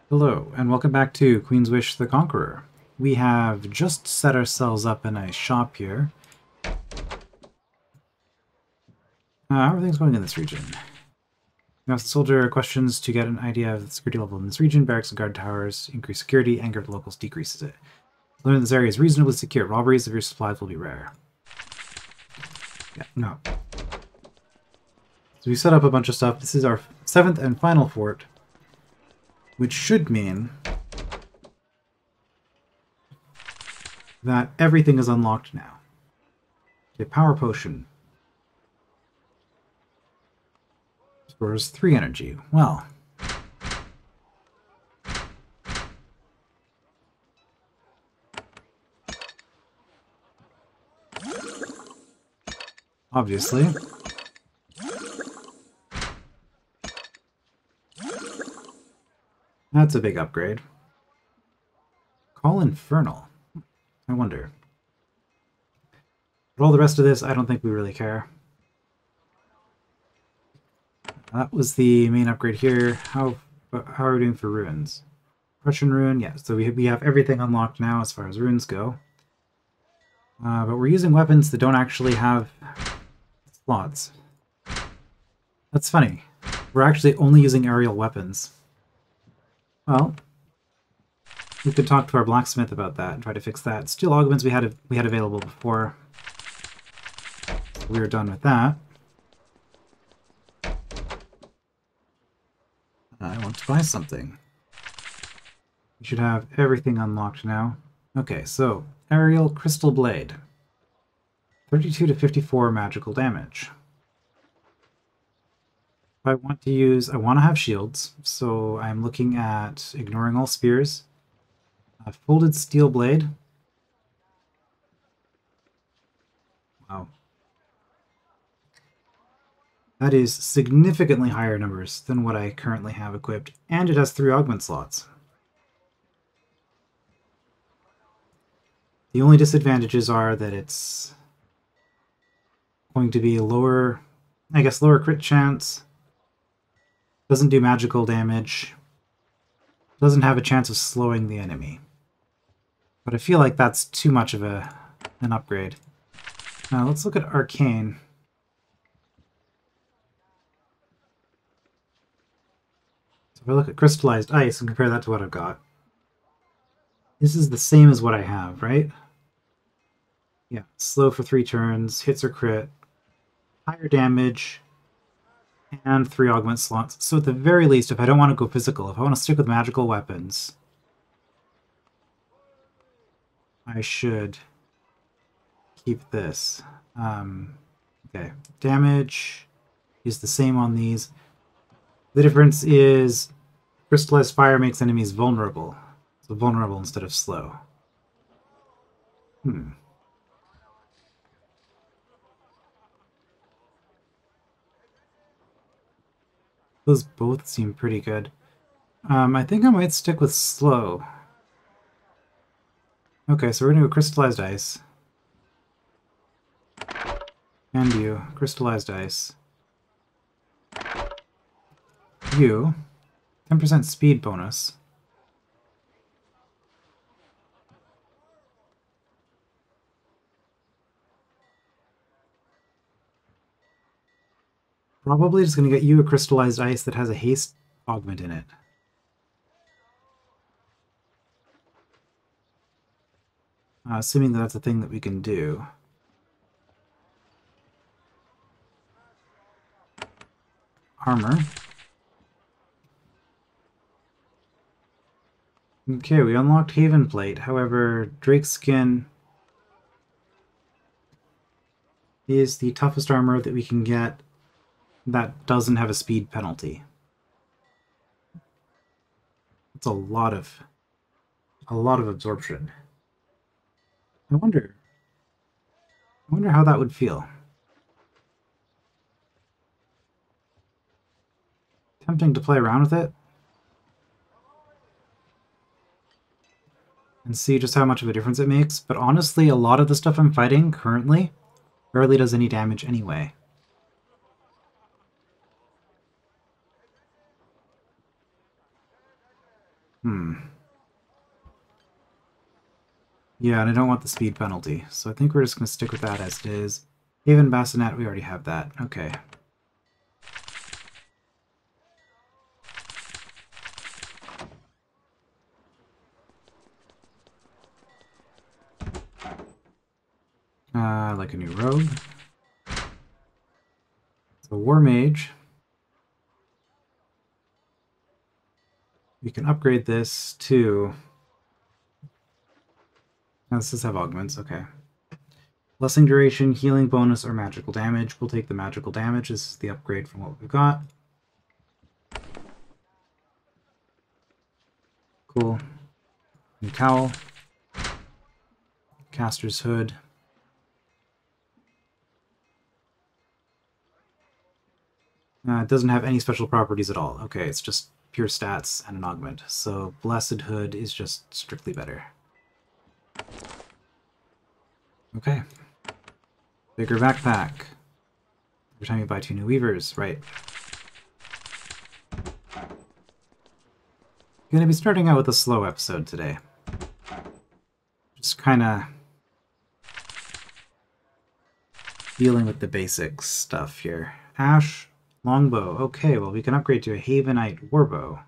Hello, and welcome back to Queen's Wish the Conqueror. We have just set ourselves up in a shop here. Everything's going in this region. You ask the soldier questions to get an idea of the security level in this region. Barracks and guard towers increase security, anger of the locals decreases it. Learn this area is reasonably secure. Robberies of your supplies will be rare. Yeah, no. So we set up a bunch of stuff. This is our 7th and final fort, which should mean that everything is unlocked now. A power potion. Stores 3 energy. Well. Obviously. That's a big upgrade. Call Infernal. I wonder. But all the rest of this, I don't think we really care. That was the main upgrade here. How are we doing for runes? Prussian rune, yeah. So we have everything unlocked now as far as runes go. But we're using weapons that don't actually have slots. That's funny. We're actually only using aerial weapons. Well, we could talk to our blacksmith about that and try to fix that. Steel augments we had available before. We were done with that. I want to buy something. We should have everything unlocked now. Okay, so aerial crystal blade. 32 to 54 magical damage. I want to have shields, so I'm looking at ignoring all spears. A folded steel blade. Wow. That is significantly higher numbers than what I currently have equipped, and it has 3 augment slots. The only disadvantages are that it's going to be lower crit chance. Doesn't do magical damage. Doesn't have a chance of slowing the enemy. But I feel like that's too much of an upgrade. Now let's look at Arcane. So if I look at Crystallized Ice and compare that to what I've got, this is the same as what I have, right? Yeah, slow for 3 turns, hits or crit, higher damage, and 3 augment slots. So at the very least, if I don't want to go physical, if I want to stick with magical weapons, I should keep this. Okay, damage is the same on these. The difference is crystallized fire makes enemies vulnerable. So vulnerable instead of slow. Those both seem pretty good. I think I might stick with slow. Okay, so we're gonna go crystallized ice. And you, crystallized ice. You, 10% speed bonus. Probably just going to get you a crystallized ice that has a haste augment in it. Assuming that that's a thing that we can do. Armor. Okay, we unlocked Haven Plate. However, Drake's Skin is the toughest armor that we can get that doesn't have a speed penalty. It's a lot of absorption. I wonder how that would feel. Tempting to play around with it and see just how much of a difference it makes, but honestly, a lot of the stuff I'm fighting currently barely does any damage anyway. Yeah, and I don't want the speed penalty, so I think we're just going to stick with that as it is. Haven Bassinet, we already have that. Okay. Like a new rogue. So War Mage. We can upgrade this to... Now this does have augments, okay. Blessing duration, healing bonus, or magical damage. We'll take the magical damage. This is the upgrade from what we've got. Cool. New cowl. Caster's hood. It doesn't have any special properties at all. Okay, it's just pure stats and an augment. So Blessed Hood is just strictly better. Okay. Bigger backpack. Every time you buy 2 new weavers, right. Gonna be starting out with a slow episode today. Just kinda dealing with the basic stuff here. Ash, longbow. Okay, well we can upgrade to a Havenite warbow,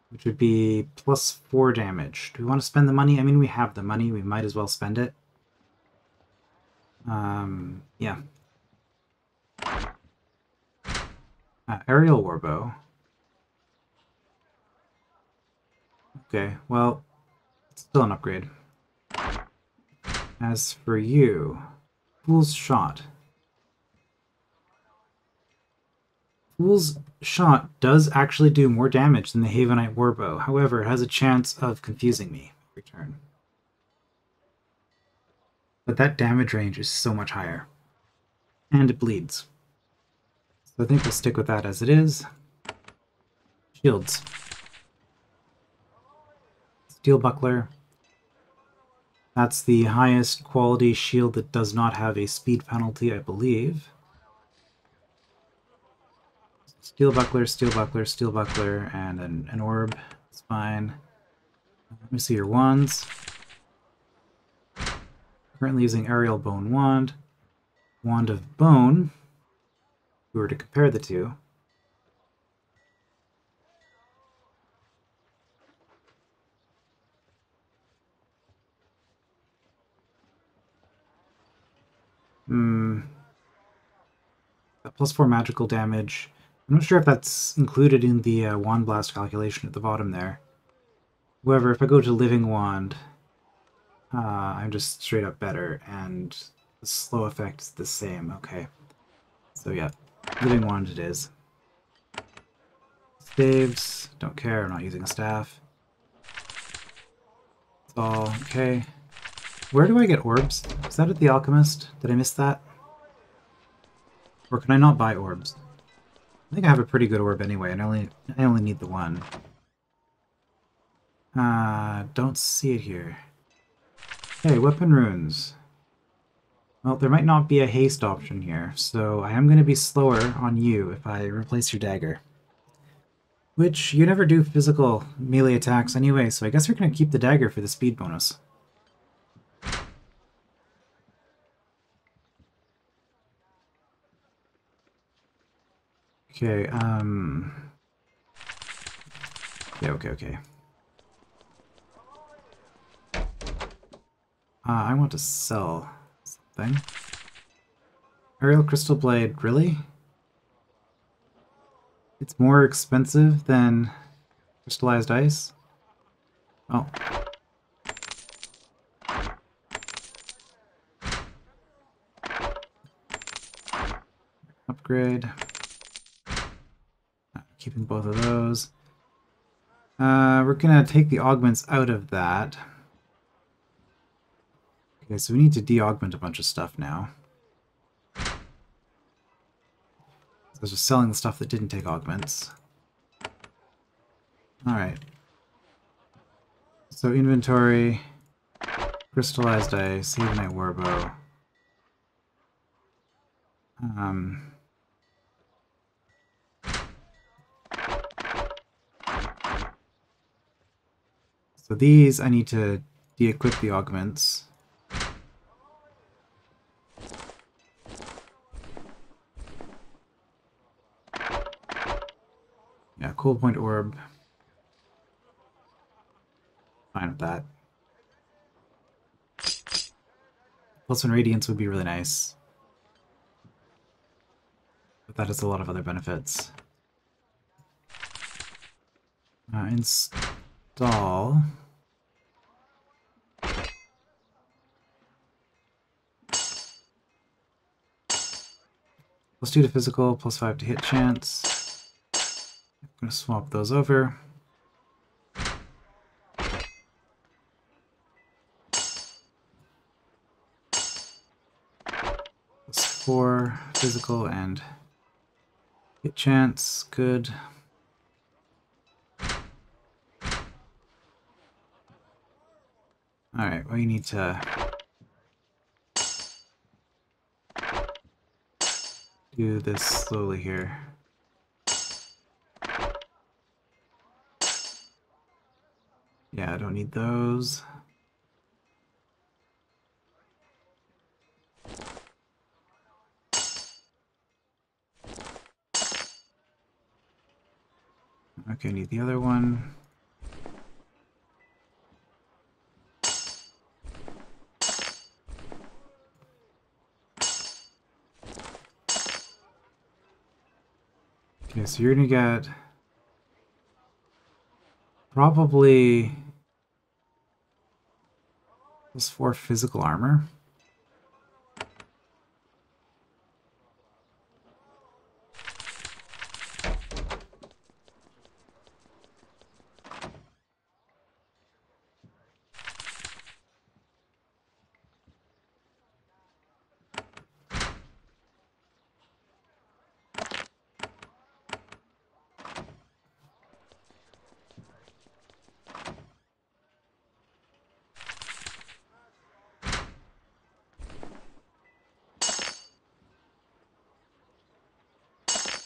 which would be +4 damage. Do we want to spend the money? I mean, we have the money. We might as well spend it. Yeah. Aerial warbow. Okay, well, it's still an upgrade. As for you, Fool's Shot. Fool's Shot does actually do more damage than the Havenite warbow. However, it has a chance of confusing me every turn. But that damage range is so much higher. And it bleeds. So I think we'll stick with that as it is. Shields. Steel Buckler. That's the highest quality shield that does not have a speed penalty, I believe. Steel Buckler, Steel Buckler, Steel Buckler, and an orb. It's fine. Let me see your wands. Currently using Aerial Bone Wand. Wand of Bone. If we were to compare the two. That +4 magical damage. I'm not sure if that's included in the Wand Blast calculation at the bottom there. However, if I go to Living Wand, I'm just straight up better, and the slow effect is the same. Okay. So yeah, Living Wand it is. Staves, don't care, I'm not using a staff. It's all okay. Where do I get orbs? Is that at the Alchemist? Did I miss that? Or can I not buy orbs? I think I have a pretty good orb anyway, and I only need the one. Don't see it here. Okay, weapon runes. Well, there might not be a haste option here, so I am going to be slower on you if I replace your dagger. Which, you never do physical melee attacks anyway, so I guess we're going to keep the dagger for the speed bonus. Okay, yeah, okay. I want to sell something. Aerial Crystal Blade, really? It's more expensive than crystallized ice? Oh. Upgrade. Keeping both of those. We're gonna take the augments out of that. Okay, so we need to de-augment a bunch of stuff now. So I was just selling the stuff that didn't take augments. Alright. So inventory, crystallized ice, Havenite warbow. So these, I need to de-equip the augments. Yeah, cool point orb. Fine with that. +1 radiance would be really nice. But that has a lot of other benefits. Install. +2 to physical, +5 to hit chance. I'm going to swap those over. +4 physical and hit chance. Good. Alright, we need to do this slowly here. Yeah, I don't need those. Okay, I need the other one. Okay, so you're gonna get probably +4 physical armor.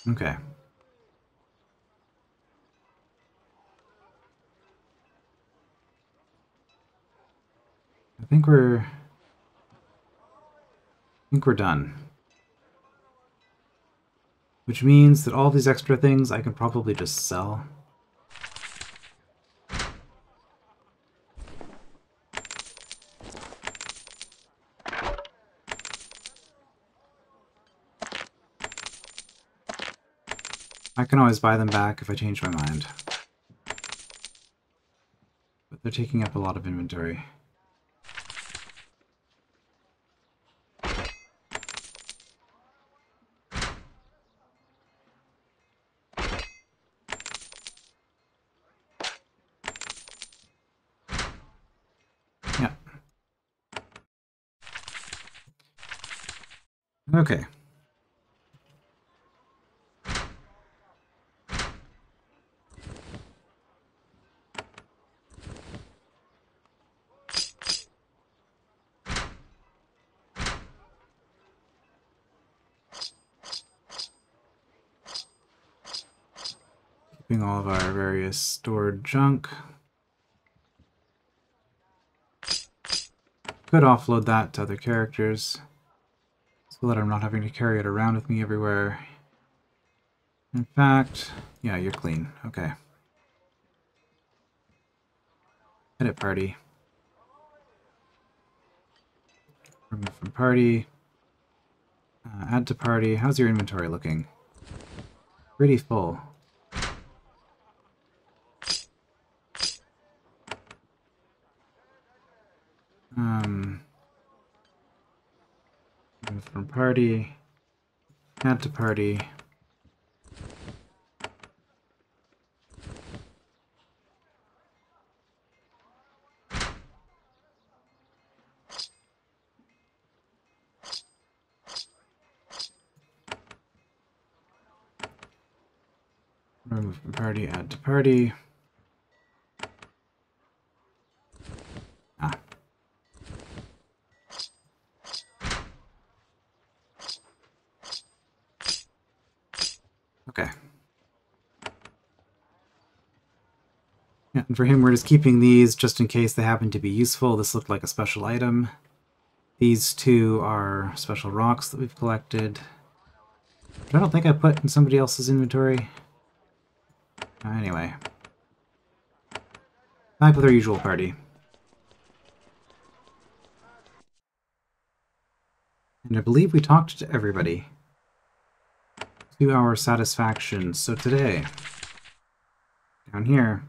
Okay. I think we're done. Which means that all these extra things I can probably just sell. I can always buy them back if I change my mind. But they're taking up a lot of inventory. Yeah. Okay. Keeping all of our various stored junk. Could offload that to other characters so that I'm not having to carry it around with me everywhere. In fact, yeah, you're clean. Okay. Edit party. Remove from party. Add to party. How's your inventory looking? Pretty full. Remove from party. Add to party. Remove from party, add to party. Ah. Okay. Yeah. And for him, we're just keeping these just in case they happen to be useful. This looked like a special item. These two are special rocks that we've collected. But I don't think I put in somebody else's inventory. Anyway. Back with our usual party. And I believe we talked to everybody. To our satisfaction. So today, down here,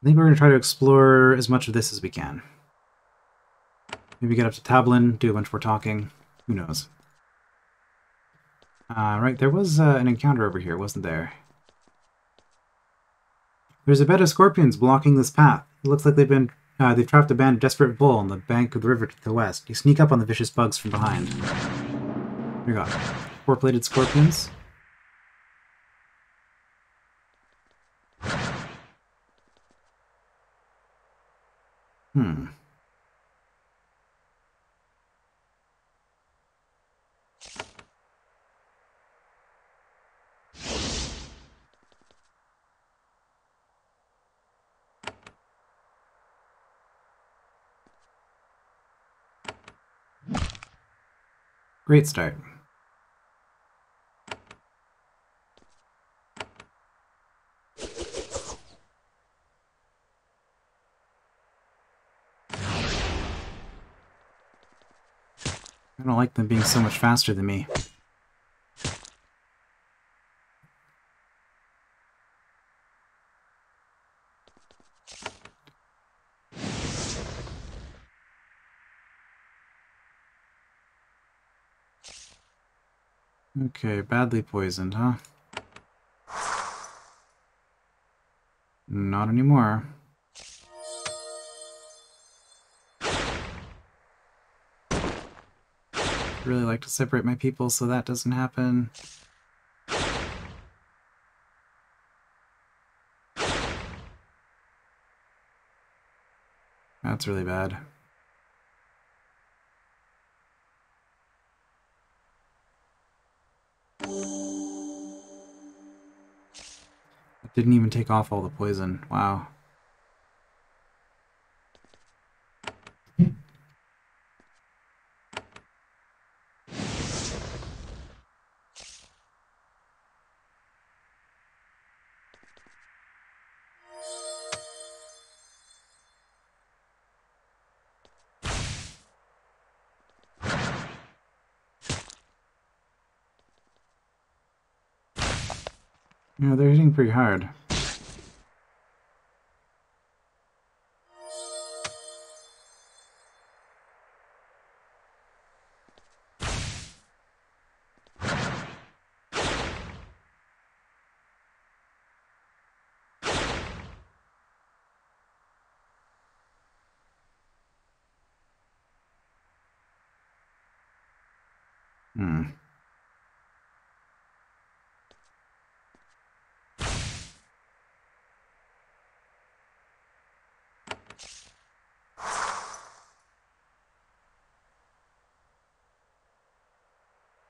I think we're going to try to explore as much of this as we can. Maybe get up to Thabhlen, do a bunch more talking. Who knows? Right, there was an encounter over here, wasn't there? There's a bed of scorpions blocking this path. It looks like they've trapped a band of desperate bull on the bank of the river to the west. You sneak up on the vicious bugs from behind. Here we go. Four-plated scorpions. Great start. I don't like them being so much faster than me. Okay, badly poisoned, huh? Not anymore. Really like to separate my people so that doesn't happen. That's really bad. It didn't even take off all the poison. Wow. You know, they're hitting pretty hard.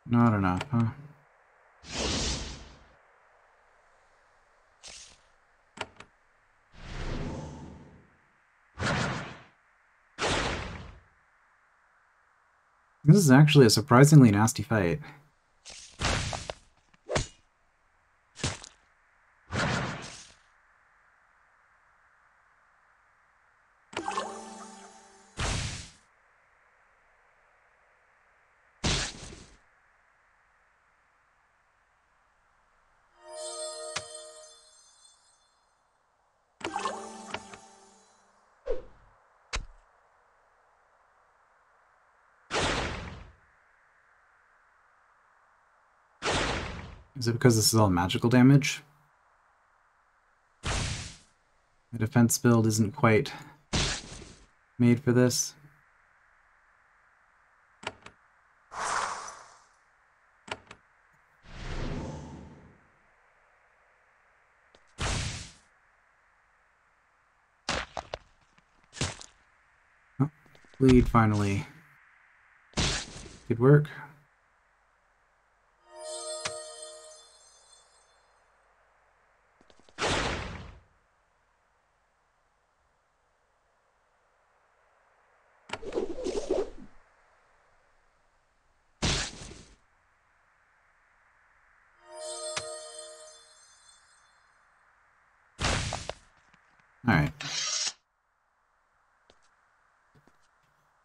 Not enough, huh? This is actually a surprisingly nasty fight. Is it because this is all magical damage? The defense build isn't quite made for this. Oh, bleed finally. Good work. Alright.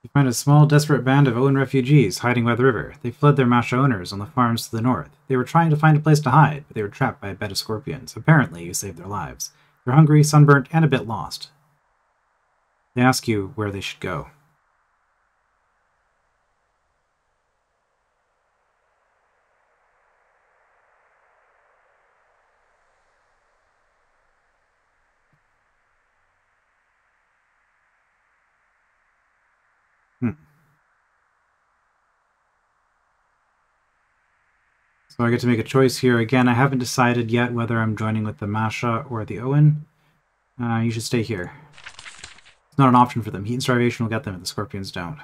You find a small, desperate band of Owen refugees hiding by the river. They fled their Masha owners on the farms to the north. They were trying to find a place to hide, but they were trapped by a bed of scorpions. Apparently, you saved their lives. They're hungry, sunburnt, and a bit lost. They ask you where they should go. So I get to make a choice here. Again, I haven't decided yet whether I'm joining with the Masha or the Owen. You should stay here. It's not an option for them. Heat and starvation will get them if the scorpions don't.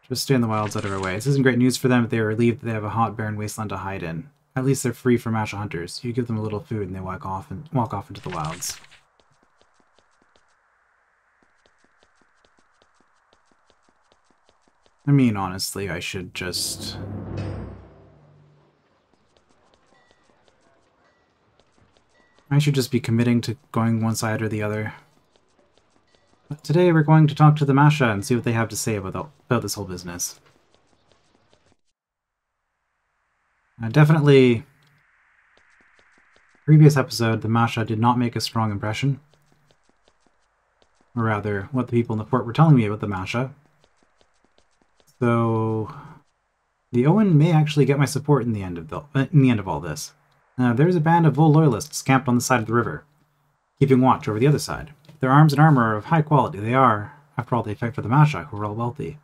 Just stay in the wilds out of our way. This isn't great news for them if they are relieved that they have a hot, barren wasteland to hide in. At least they're free from Masha hunters. You give them a little food and they walk off into the wilds. I mean, honestly, I should just... be committing to going one side or the other. But today we're going to talk to the Masha and see what they have to say about this whole business. Definitely, previous episode, the Masha did not make a strong impression. Or rather, what the people in the fort were telling me about the Masha. So, the Owen may actually get my support in the end of all this. There's a band of Vol loyalists camped on the side of the river, keeping watch over the other side. Their arms and armor are of high quality. They are, after all, they fight for the Masha, who are all wealthy.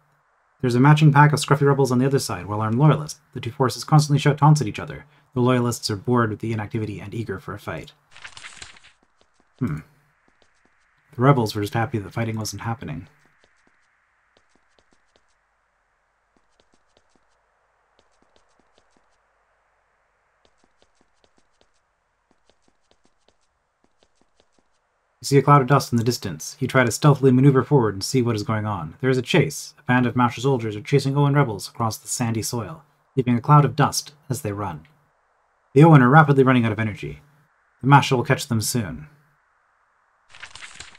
There's a matching pack of scruffy rebels on the other side, well-armed loyalists. The two forces constantly shout taunts at each other. The loyalists are bored with the inactivity and eager for a fight. The rebels were just happy that fighting wasn't happening. You see a cloud of dust in the distance. You try to stealthily maneuver forward and see what is going on. There is a chase. A band of Masha soldiers are chasing Owen rebels across the sandy soil, leaving a cloud of dust as they run. The Owen are rapidly running out of energy. The Masha will catch them soon.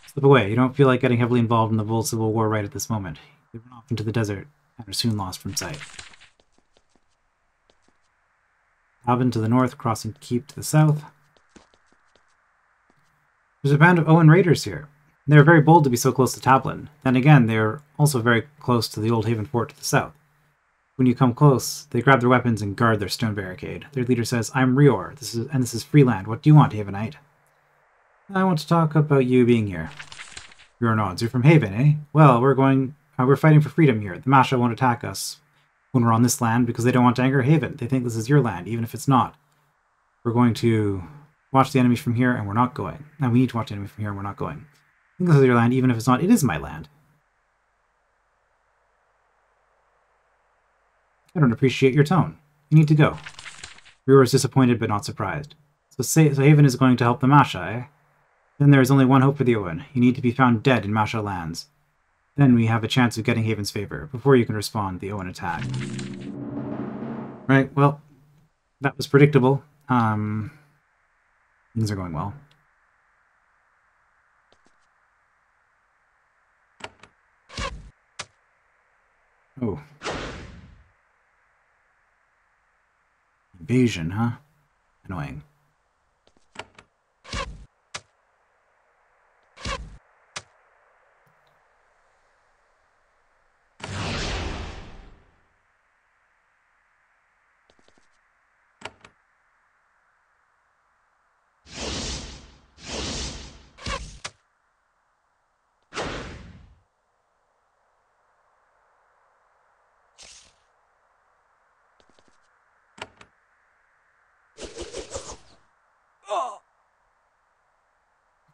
Slip away. You don't feel like getting heavily involved in the Vol civil war right at this moment. They run off into the desert and are soon lost from sight. Thabhlen to the north, crossing Keep to the south. There's a band of Owen raiders here. They are very bold to be so close to Thabhlen. Then again, they are also very close to the Old Haven fort to the south. When you come close, they grab their weapons and guard their stone barricade. Their leader says, "I'm Rior, this is free land. What do you want, Havenite?" "I want to talk about you being here." Rior nods. "You're from Haven, eh? Well, we're fighting for freedom here. The Masha won't attack us when we're on this land because they don't want to anger Haven. They think this is your land, even if it's not. We're going to watch the enemies from here, and we're not going. And we need to watch the enemy from here, and we're not going. I think this is your land, even if it's not. It is my land." "I don't appreciate your tone. You need to go." Rior is disappointed but not surprised. So Haven is going to help the Masha, eh? Then there is only one hope for the Owen. You need to be found dead in Masha lands. Then we have a chance of getting Haven's favor. Before you can respond, the Owen attack. Right, well, that was predictable. Things are going well. Oh. Invasion, huh? Annoying.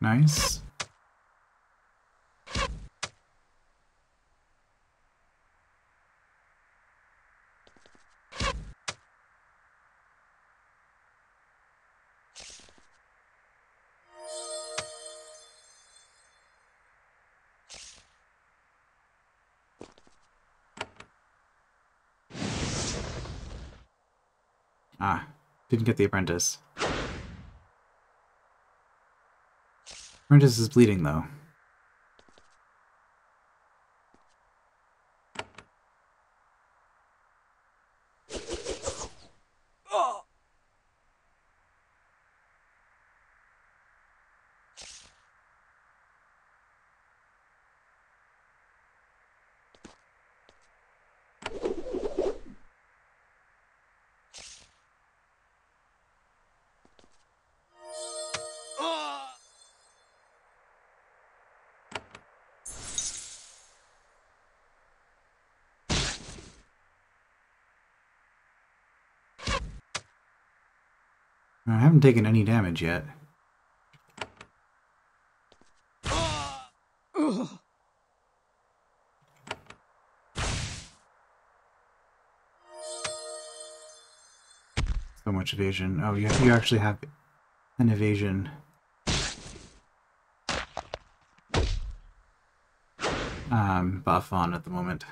Nice. Ah. Didn't get the apprentice. Apprentice is bleeding, though. I haven't taken any damage yet. So much evasion. Oh, you actually have an evasion. Buff on at the moment.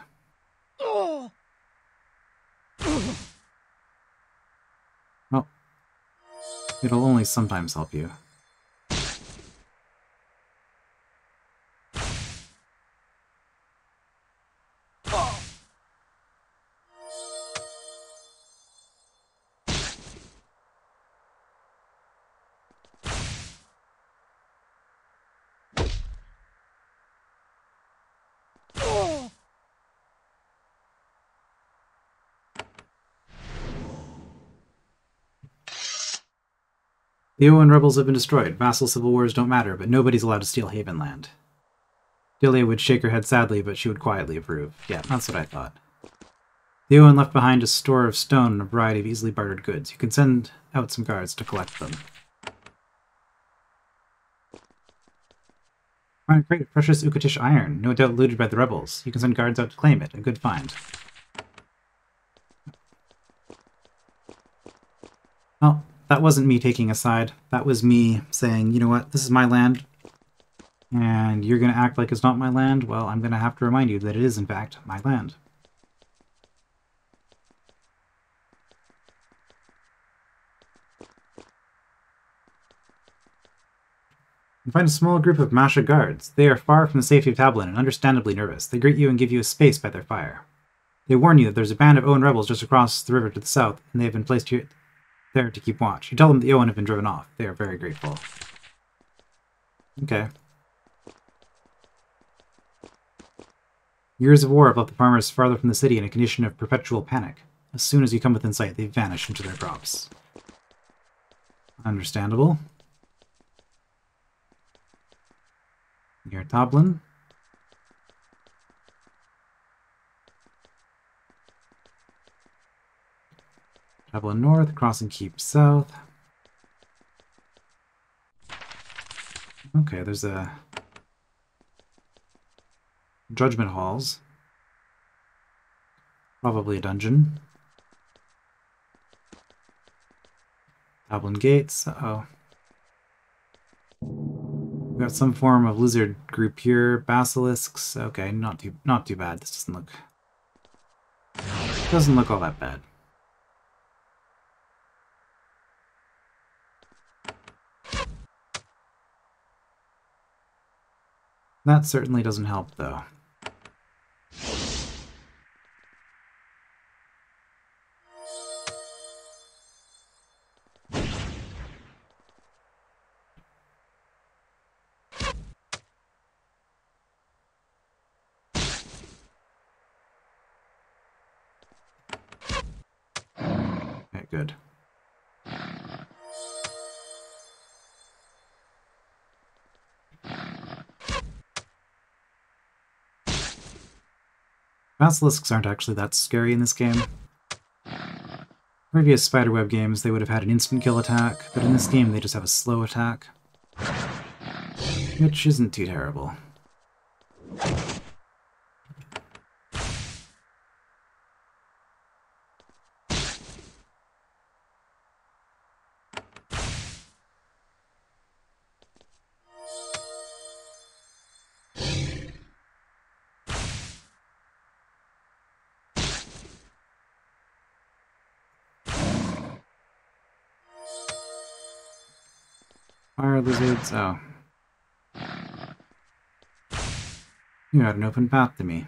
Well, it'll only sometimes help you. The Owen rebels have been destroyed. Vassal civil wars don't matter, but nobody's allowed to steal Haven land. Delia would shake her head sadly, but she would quietly approve. Yeah, that's what I thought. The Owen left behind a store of stone and a variety of easily bartered goods. You can send out some guards to collect them. Find a crate of precious Ukatish iron, no doubt looted by the rebels. You can send guards out to claim it. A good find. Well, that wasn't me taking a side. That was me saying, you know what, this is my land, and you're going to act like it's not my land. Well, I'm going to have to remind you that it is, in fact, my land. You find a small group of Masha guards. They are far from the safety of Thabhlen and understandably nervous. They greet you and give you a space by their fire. They warn you that there's a band of Owen rebels just across the river to the south, and they have been placed here there to keep watch. You tell them the Owen have been driven off. They are very grateful. Okay. Years of war have left the farmers farther from the city in a condition of perpetual panic. As soon as you come within sight, they vanish into their crops. Understandable. Near Thabhlen. Thabhlen north, crossing Keep south. Okay, there's a Judgment Halls. Probably a dungeon. Thabhlen Gates. Uh-oh. We've got some form of lizard group here. Basilisks. Okay, not too bad. This doesn't look all that bad. That certainly doesn't help, though. Okay, good. Basilisks aren't actually that scary in this game. Previous Spiderweb games, they would have had an instant kill attack, but in this game they just have a slow attack. Which isn't too terrible. Fire lizards, oh. You had an open path to me.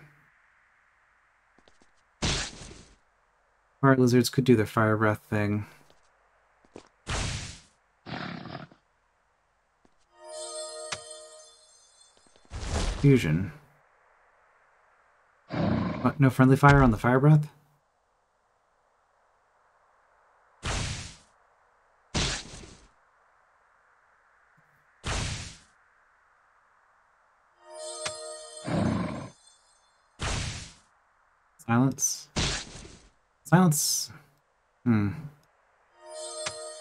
Fire lizards could do their fire breath thing. Fusion. What, no friendly fire on the fire breath? Silence. Silence.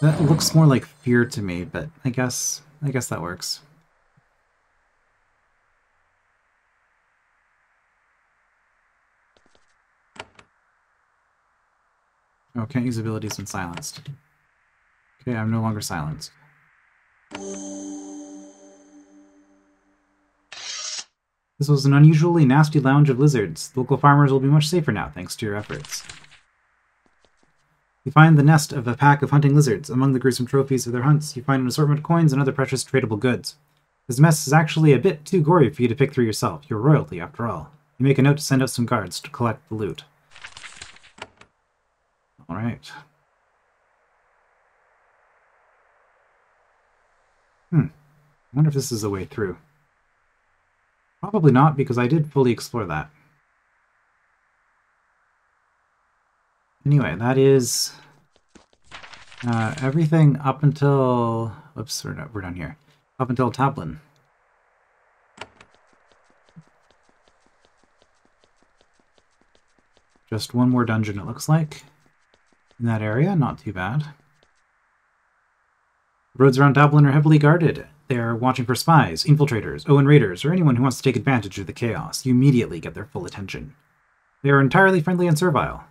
That looks more like fear to me, but I guess that works. Oh, can't use abilities when silenced. Okay, I'm no longer silenced. This was an unusually nasty lounge of lizards. The local farmers will be much safer now, thanks to your efforts. You find the nest of a pack of hunting lizards. Among the gruesome trophies of their hunts, you find an assortment of coins and other precious tradable goods. This mess is actually a bit too gory for you to pick through yourself. You're royalty, after all. You make a note to send out some guards to collect the loot. Alright. I wonder if this is the way through. Probably not, because I did fully explore that. Anyway, that is everything up until... Oops, we're down here. Up until Thabhlen. Just one more dungeon, it looks like. In that area, not too bad. The roads around Thabhlen are heavily guarded. They are watching for spies, infiltrators, Owen raiders, or anyone who wants to take advantage of the chaos. You immediately get their full attention. They are entirely friendly and servile.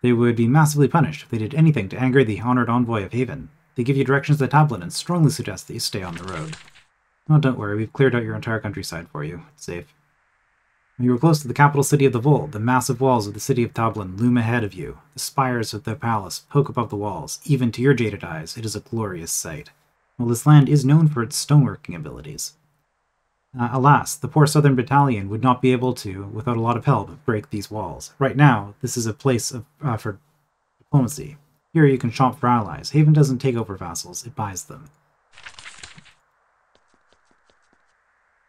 They would be massively punished if they did anything to anger the honored envoy of Haven. They give you directions to Thabhlen and strongly suggest that you stay on the road. Oh, don't worry, we've cleared out your entire countryside for you. It's safe. When you were close to the capital city of the Vold, the massive walls of the city of Thabhlen loom ahead of you. The spires of the palace poke above the walls. Even to your jaded eyes, it is a glorious sight. Well, this land is known for its stoneworking abilities. Alas, the poor southern battalion would not be able to, without a lot of help, break these walls. Right now, this is a place for diplomacy. Here you can shop for allies. Haven doesn't take over vassals, it buys them.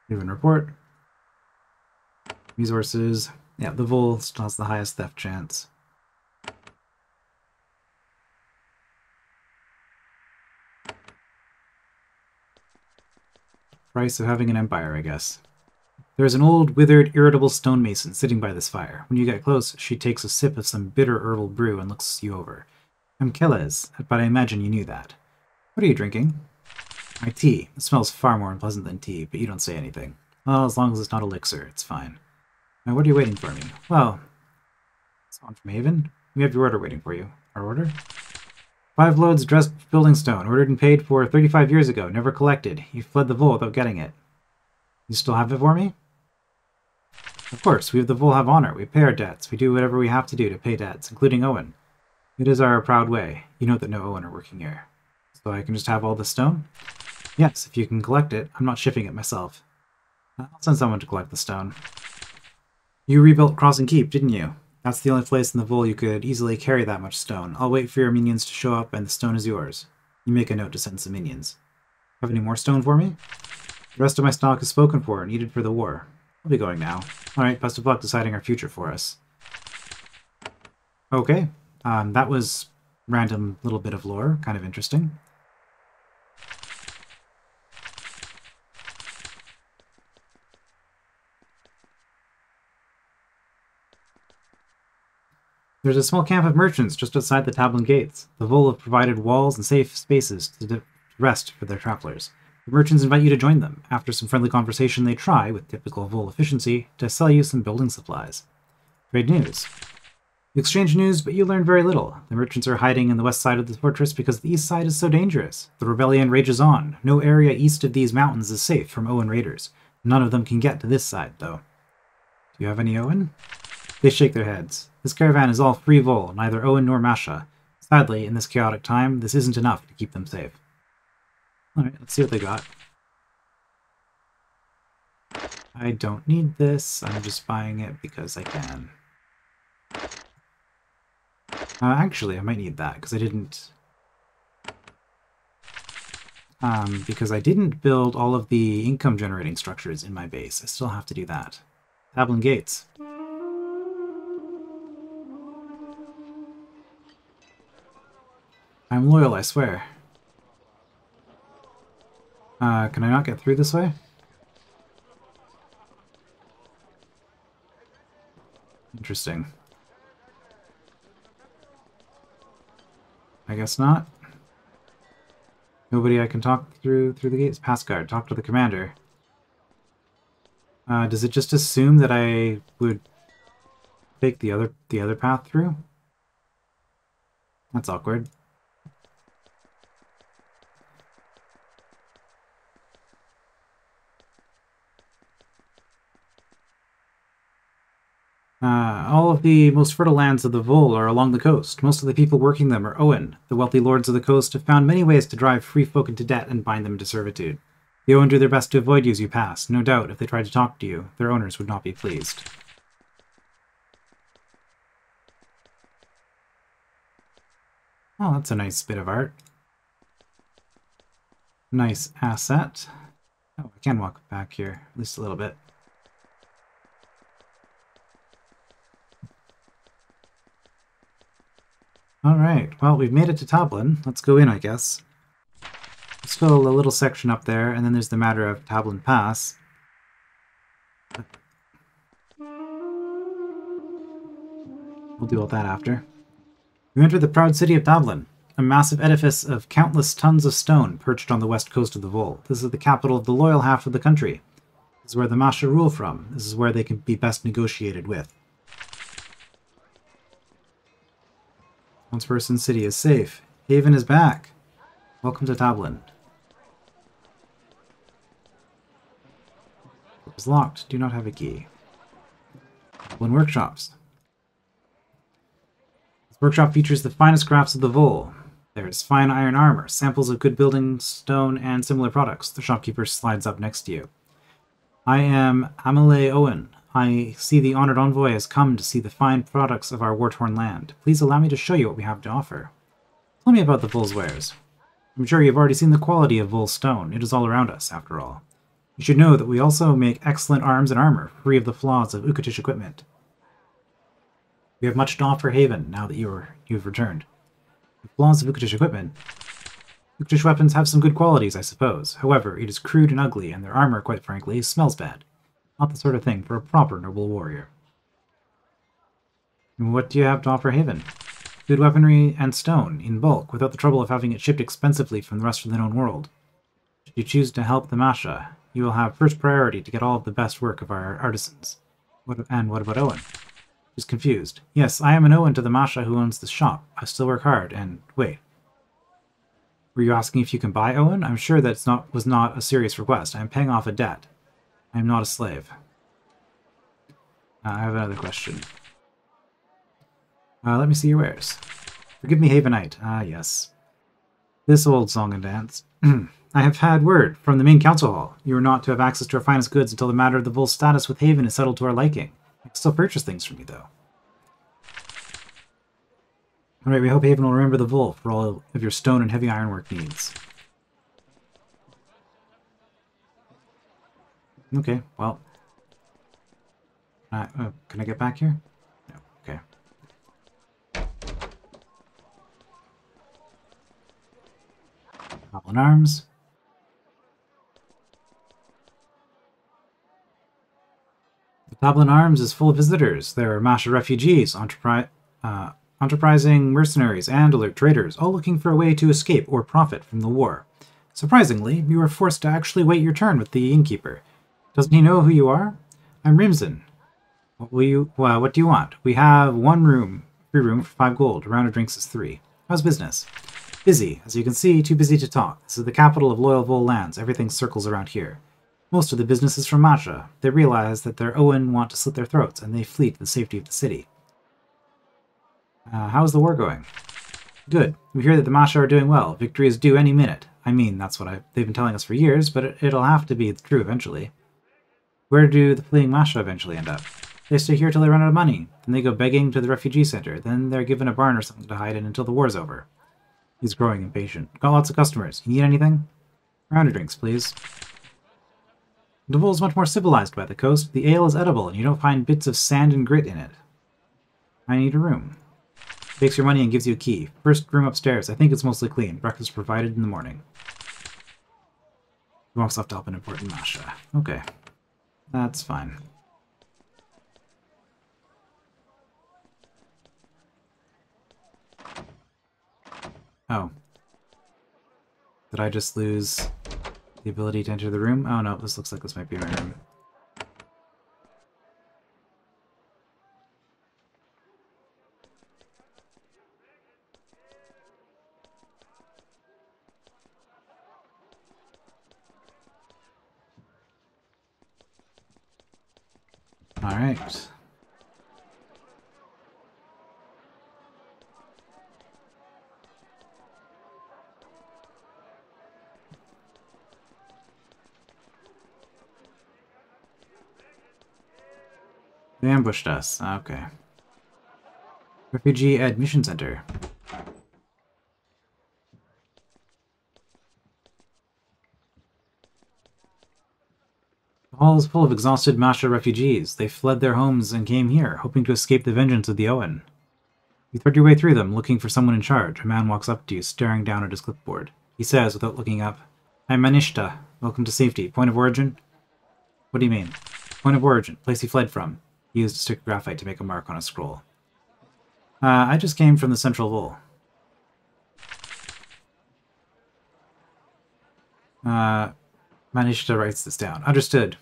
Haven report. Resources. Yeah, the Vol still has the highest theft chance. Price of having an empire, I guess. There is an old, withered, irritable stonemason sitting by this fire. When you get close, she takes a sip of some bitter herbal brew and looks you over. I'm Kelez, but I imagine you knew that. What are you drinking? My tea. It smells far more unpleasant than tea, but you don't say anything. Well, as long as it's not elixir, it's fine. Now, what are you waiting for me? Well, someone from Haven? We have your order waiting for you. Our order? 5 loads dressed building stone, ordered and paid for 35 years ago, never collected. You fled the Vol without getting it. You still have it for me? Of course, we of the Vol have honor. We pay our debts. We do whatever we have to do to pay debts, including Owen. It is our proud way. You know that no Owen are working here. So I can just have all this stone? Yes, if you can collect it. I'm not shipping it myself. I'll send someone to collect the stone. You rebuilt Crossing Keep, didn't you? That's the only place in the Vol you could easily carry that much stone. I'll wait for your minions to show up and the stone is yours. You make a note to send some minions. Have any more stone for me? The rest of my stock is spoken for, needed for the war. I'll be going now. Alright, best of luck deciding our future for us. Okay, that was random little bit of lore, kind of interesting. There's a small camp of merchants just outside the Thabhlen gates. The Vol have provided walls and safe spaces to rest for their travelers. The merchants invite you to join them. After some friendly conversation, they try, with typical Vol efficiency, to sell you some building supplies. Trade news. You exchange news, but you learn very little. The merchants are hiding in the west side of the fortress because the east side is so dangerous. The rebellion rages on. No area east of these mountains is safe from Owen raiders. None of them can get to this side, though. Do you have any Owen? They shake their heads. This caravan is all free Vol, neither Owen nor Masha. Sadly, in this chaotic time, this isn't enough to keep them safe. Alright, let's see what they got. I don't need this, I'm just buying it because I can. Actually, I might need that, because I didn't... because I didn't build all of the income-generating structures in my base. I still have to do that. Thabhlen Gates. I'm loyal, I swear. Can I not get through this way? Interesting. I guess not. Nobody I can talk through the gates. Pass guard. Talk to the commander. Does it just assume that I would take the other path through? That's awkward. All of the most fertile lands of the Vol are along the coast. Most of the people working them are Owen. The wealthy lords of the coast have found many ways to drive free folk into debt and bind them into servitude. The Owen do their best to avoid you as you pass. No doubt, if they tried to talk to you, their owners would not be pleased. Oh, that's a nice bit of art. Nice asset. Oh, I can walk back here, at least a little bit. Alright, well, we've made it to Thabhlen. Let's go in, I guess. There's still a little section up there, and then there's the matter of Thabhlen Pass. We'll do all that after. You enter the proud city of Thabhlen, a massive edifice of countless tons of stone perched on the west coast of the Vol. This is the capital of the loyal half of the country. This is where the Masha rule from. This is where they can be best negotiated with. Once person city is safe. Haven is back. Welcome to Thabhlen. It is locked. Do not have a key. Thabhlen Workshops. This workshop features the finest crafts of the Vol. There is fine iron armor, samples of good building stone, and similar products. The shopkeeper slides up next to you. I am Amelie Owen. I see the honored envoy has come to see the fine products of our war-torn land. Please allow me to show you what we have to offer. Tell me about the Vol's wares. I'm sure you've already seen the quality of Vol stone. It is all around us, after all. You should know that we also make excellent arms and armor, free of the flaws of Ukatish equipment. We have much to offer Haven, now that you've returned. The flaws of Ukatish equipment? Ukatish weapons have some good qualities, I suppose. However, it is crude and ugly, and their armor, quite frankly, smells bad. Not the sort of thing for a proper noble warrior. And what do you have to offer Haven? Good weaponry and stone, in bulk, without the trouble of having it shipped expensively from the rest of the known world. Should you choose to help the Masha, you will have first priority to get all of the best work of our artisans. What about Owen? He's confused. Yes, I am an Owen to the Masha who owns this shop. I still work hard, and wait. Were you asking if you can buy Owen? I'm sure that was not a serious request. I am paying off a debt. I am not a slave. I have another question. Let me see your wares. Forgive me, Havenite. Ah, yes. This old song and dance. I have had word from the main council hall. You are not to have access to our finest goods until the matter of the Vol's status with Haven is settled to our liking. I can still purchase things from you, though. Alright, we hope Haven will remember the Vol for all of your stone and heavy ironwork needs. Okay, well. Can I get back here? No, okay. Thabhlen Arms. The Thabhlen Arms is full of visitors. There are Masha refugees, enterprising mercenaries, and alert traders, all looking for a way to escape or profit from the war. Surprisingly, you were forced to actually wait your turn with the innkeeper. Doesn't he know who you are? I'm Rimson. What do you want? We have free room for 5 gold. A round of drinks is 3. How's business? Busy. As you can see, too busy to talk. This is the capital of loyal Vol lands. Everything circles around here. Most of the business is from Masha. They realize that their Owen want to slit their throats, and they flee to the safety of the city. How's the war going? Good. We hear that the Masha are doing well. Victory is due any minute. I mean, that's what they've been telling us for years, but it'll have to be true eventually. Where do the fleeing Masha eventually end up? They stay here till they run out of money. Then they go begging to the refugee center. Then they're given a barn or something to hide in until the war's over. He's growing impatient. Got lots of customers. You need anything? Round of drinks, please. Devol's much more civilized by the coast. The ale is edible, and you don't find bits of sand and grit in it. I need a room. Takes your money and gives you a key. First room upstairs. I think it's mostly clean. Breakfast provided in the morning. He walks off to help an important Masha. Okay. That's fine. Oh. Did I just lose the ability to enter the room? Oh no, this looks like this might be my room. Alright. They ambushed us. Okay. Refugee Admission Center. The hall is full of exhausted Masha refugees. They fled their homes and came here, hoping to escape the vengeance of the Owen. You thread your way through them, looking for someone in charge. A man walks up to you, staring down at his clipboard. He says, without looking up, I'm Manishta. Welcome to safety. Point of origin? What do you mean? Point of origin. Place he fled from. He used a stick of graphite to make a mark on a scroll. I just came from the Central Vole. Manishta writes this down. Understood.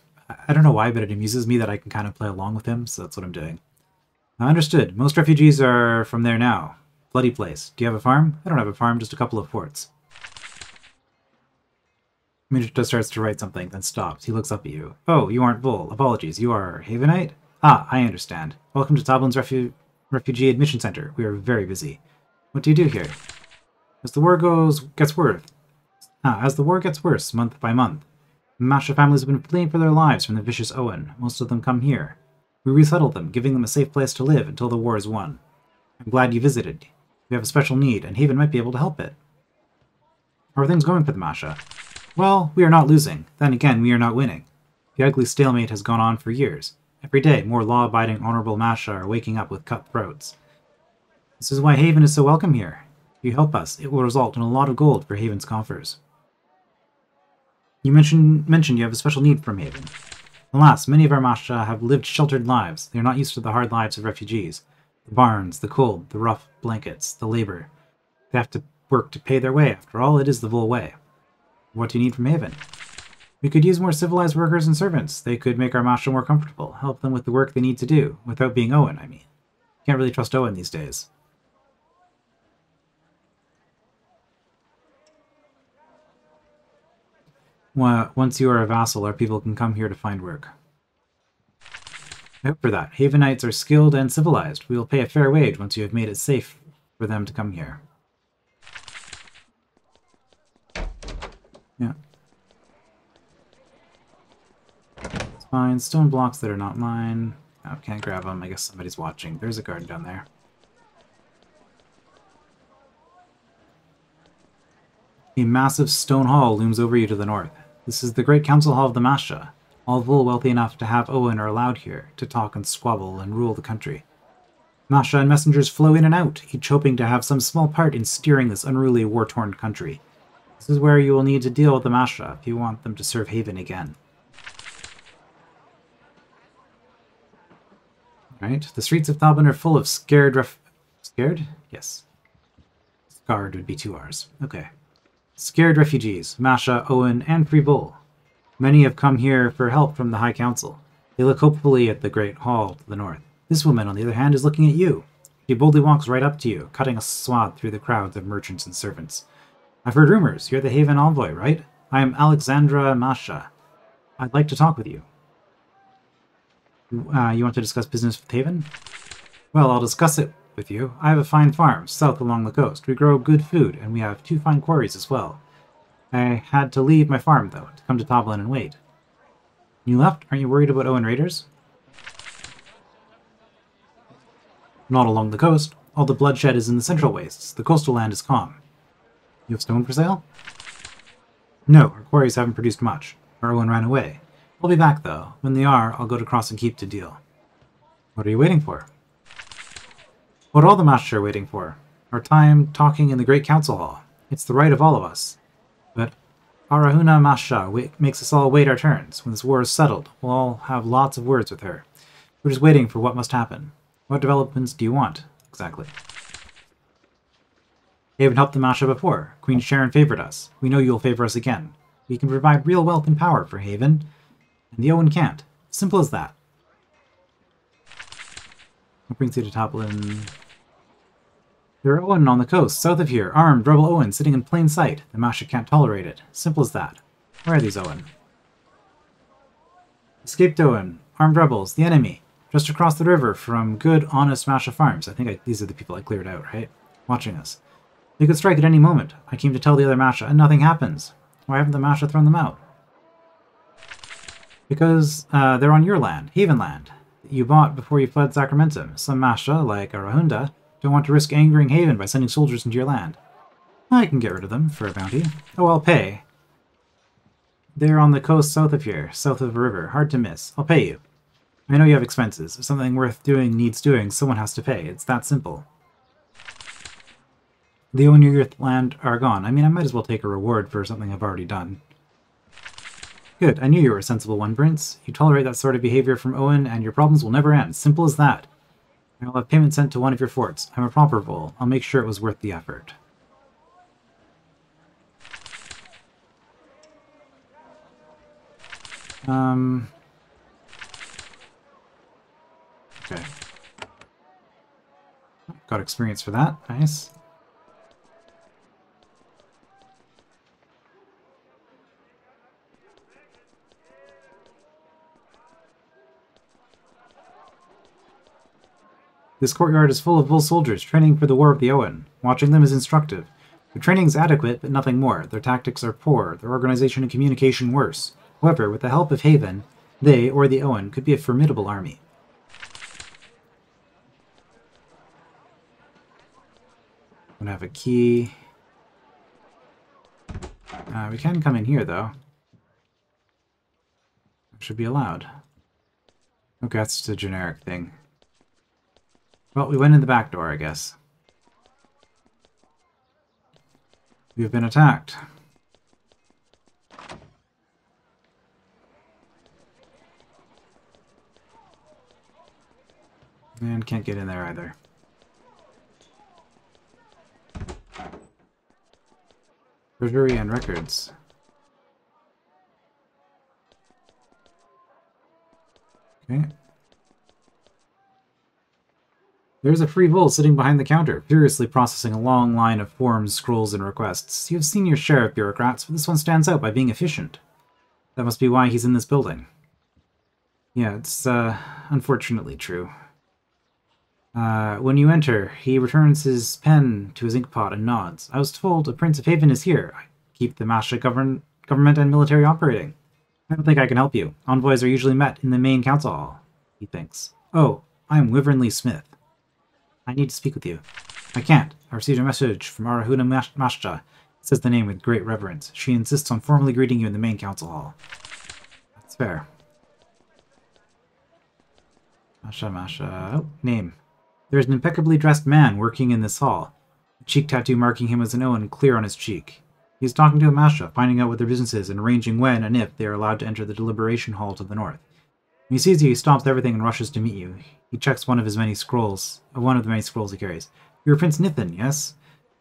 I don't know why, but it amuses me that I can kind of play along with him, so that's what I'm doing. Understood. Most refugees are from there now. Bloody place. Do you have a farm? I don't have a farm, just a couple of forts. Manishta starts to write something, then stops. He looks up at you. Oh, you aren't Vole. Apologies. You are Havenite? Ah, I understand. Welcome to Thablen's Refugee Admission Center. We are very busy. What do you do here? As the war gets worse, month by month, Masha families have been fleeing for their lives from the vicious Owen. Most of them come here. We resettle them, giving them a safe place to live until the war is won. I'm glad you visited. We have a special need, and Haven might be able to help it. How are things going for the Masha? Well, we are not losing. Then again, we are not winning. The ugly stalemate has gone on for years. Every day, more law-abiding, honorable Masha are waking up with cut throats. This is why Haven is so welcome here. If you help us, it will result in a lot of gold for Haven's coffers. You mentioned you have a special need from Haven. Alas, many of our Masha have lived sheltered lives. They are not used to the hard lives of refugees. The barns, the cold, the rough blankets, the labor. They have to work to pay their way. After all, it is the Vole way. What do you need from Haven? We could use more civilized workers and servants. They could make our Masha more comfortable, help them with the work they need to do, without being Owen, I mean. Can't really trust Owen these days. Well, once you are a vassal, our people can come here to find work. I hope for that. Havenites are skilled and civilized. We will pay a fair wage once you have made it safe for them to come here. Yeah. It's fine. Stone blocks that are not mine. Oh, can't grab them. I guess somebody's watching. There's a garden down there. A massive stone hall looms over you to the north. This is the great council hall of the Masha. All Vole wealthy enough to have Owen are allowed here, to talk and squabble and rule the country. Masha and messengers flow in and out, each hoping to have some small part in steering this unruly, war-torn country. This is where you will need to deal with the Masha if you want them to serve Haven again. Alright, the streets of Thablen are full of scared Scared? Yes. Scarred would be 2 R's. Okay. Scared refugees, Masha, Owen, and Free Vole. Many have come here for help from the High Council. They look hopefully at the Great Hall to the north. This woman, on the other hand, is looking at you. She boldly walks right up to you, cutting a swath through the crowds of merchants and servants. I've heard rumors. You're the Haven envoy, right? I am Alexandra Masha. I'd like to talk with you. You want to discuss business with Haven? Well, I'll discuss it with you. I have a fine farm, south along the coast. We grow good food, and we have 2 fine quarries as well. I had to leave my farm, though, to come to Thabhlen and wait. You left? Aren't you worried about Owen raiders? Not along the coast. All the bloodshed is in the central wastes. The coastal land is calm. You have stone for sale? No, our quarries haven't produced much. Our Owen ran away. I'll be back, though. When they are, I'll go to Cross and Keep to deal. What are you waiting for? What all the Master are waiting for. Our time talking in the Great Council Hall. It's the right of all of us. But Arahuna Masha makes us all wait our turns. When this war is settled, we'll all have lots of words with her. We're just waiting for what must happen. What developments do you want, exactly? Haven helped the Masha before. Queen Sharon favored us. We know you'll favor us again. We can provide real wealth and power for Haven, and the Owen can't. Simple as that. What brings you to Thabhlen? There are Owen on the coast, south of here, armed, rebel Owen, sitting in plain sight. The Masha can't tolerate it. Simple as that. Where are these Owen? Escaped Owen, armed rebels, the enemy. Just across the river from good, honest Masha farms. I think these are the people I cleared out, right? Watching us. They could strike at any moment. I came to tell the other Masha, and nothing happens. Why haven't the Masha thrown them out? Because they're on your land, Haven land, that you bought before you fled Sacramentum. Some Masha, like Arahunda, don't want to risk angering Haven by sending soldiers into your land. I can get rid of them for a bounty. Oh, I'll pay. They're on the coast south of here, south of a river. Hard to miss. I'll pay you. I know you have expenses. If something worth doing needs doing, someone has to pay. It's that simple. The Owen near your land are gone. I mean, I might as well take a reward for something I've already done. Good. I knew you were a sensible one, Prince. You tolerate that sort of behavior from Owen, and your problems will never end. Simple as that. I'll have payment sent to one of your forts. I'm a proper bull. I'll make sure it was worth the effort. Okay. Got experience for that. Nice. This courtyard is full of bull soldiers training for the War of the Owen. Watching them is instructive. Their training is adequate, but nothing more. Their tactics are poor, their organization and communication worse. However, with the help of Haven, they, or the Owen, could be a formidable army. I'm gonna have a key. We can come in here, though. Should be allowed. Okay, that's just a generic thing. Well, we went in the back door, I guess. We've been attacked. And can't get in there either. Treasury and records. Okay. There's a free bull sitting behind the counter, furiously processing a long line of forms, scrolls, and requests. You've seen your share of bureaucrats, but this one stands out by being efficient. That must be why he's in this building. Yeah, it's, unfortunately true. When you enter, he returns his pen to his inkpot and nods. I was told a Prince of Haven is here. I keep the Masha government and military operating. I don't think I can help you. Envoys are usually met in the main council hall, he thinks. Oh, I'm Wyvernly Smith. I need to speak with you. I can't. I received a message from Arahuna Masha. It says the name with great reverence. She insists on formally greeting you in the main council hall. That's fair. Masha. Oh, name. There's an impeccably dressed man working in this hall. A cheek tattoo marking him as an Owen clear on his cheek. He's talking to a Masha, finding out what their business is and arranging when and if they are allowed to enter the deliberation hall to the north. When he sees you, he stops everything and rushes to meet you. He checks one of the many scrolls he carries. You're Prince Nithin, yes?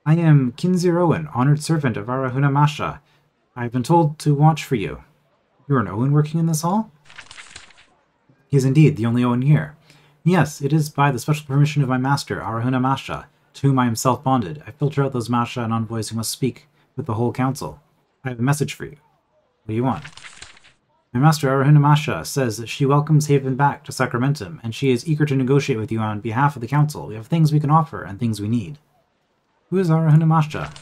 I am Kinzir Owen, honored servant of Arahuna Masha. I've been told to watch for you. You're an Owen working in this hall? He is indeed the only Owen here. Yes, it is by the special permission of my master, Arahuna Masha, to whom I am self-bonded. I filter out those Masha and envoys who must speak with the whole council. I have a message for you. What do you want? My master, Arahuna Masha, says that she welcomes Haven back to Sacramentum, and she is eager to negotiate with you on behalf of the council. We have things we can offer, and things we need. Who is Arahuna Masha?